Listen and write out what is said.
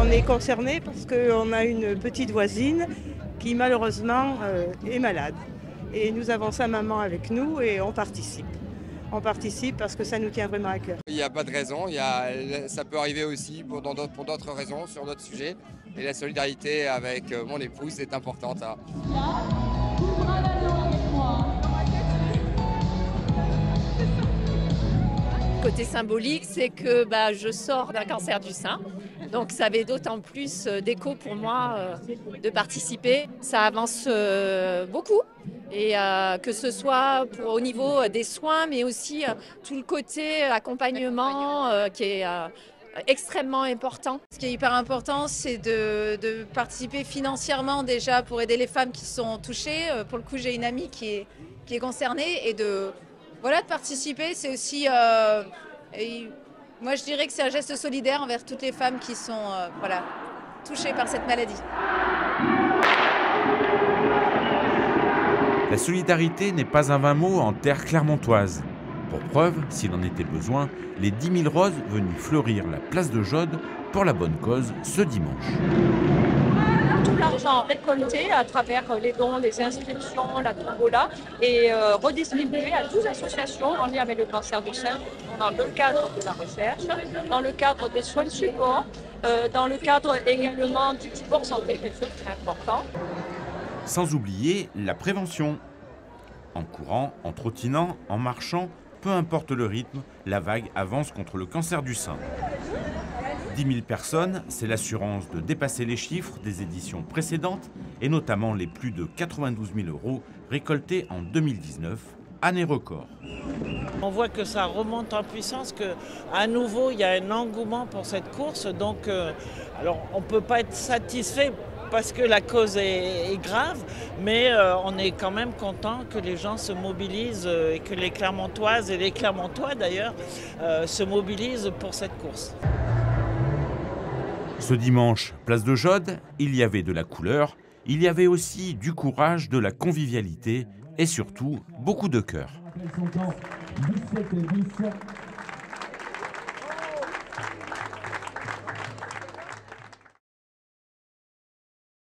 on est concerné parce qu'on a une petite voisine qui malheureusement est malade. Et nous avons sa maman avec nous et on participe. On participe parce que ça nous tient vraiment à cœur. Il n'y a pas de raison, ça peut arriver aussi pour d'autres raisons sur d'autres sujets. Et la solidarité avec mon épouse est importante. Côté symbolique, c'est que je sors d'un cancer du sein. Donc ça avait d'autant plus d'écho pour moi de participer. Ça avance beaucoup. Et que ce soit au niveau des soins, mais aussi tout le côté accompagnement qui est extrêmement important. Ce qui est hyper important, c'est de participer financièrement déjà pour aider les femmes qui sont touchées. Pour le coup, j'ai une amie qui est concernée et de participer, c'est aussi... moi, je dirais que c'est un geste solidaire envers toutes les femmes qui sont touchées par cette maladie. La solidarité n'est pas un vain mot en terre clermontoise. Pour preuve, s'il en était besoin, les 10 000 roses venues fleurir la place de Jaude pour la bonne cause ce dimanche. Tout l'argent récolté à travers les dons, les inscriptions, la tombola est redistribué à 12 associations en lien avec le cancer du sein, dans le cadre de la recherche, dans le cadre des soins de support, dans le cadre également du support santé, quelque chose qui est important. Sans oublier la prévention. En courant, en trottinant, en marchant, peu importe le rythme, la vague avance contre le cancer du sein. 10 000 personnes, c'est l'assurance de dépasser les chiffres des éditions précédentes et notamment les plus de 92 000 € récoltés en 2019, année record. On voit que ça remonte en puissance, qu'à nouveau il y a un engouement pour cette course, donc alors on ne peut pas être satisfait parce que la cause est grave, mais on est quand même content que les gens se mobilisent et que les Clermontoises et les Clermontois d'ailleurs se mobilisent pour cette course. Ce dimanche, place de Jaude, il y avait de la couleur, il y avait aussi du courage, de la convivialité et surtout beaucoup de cœur.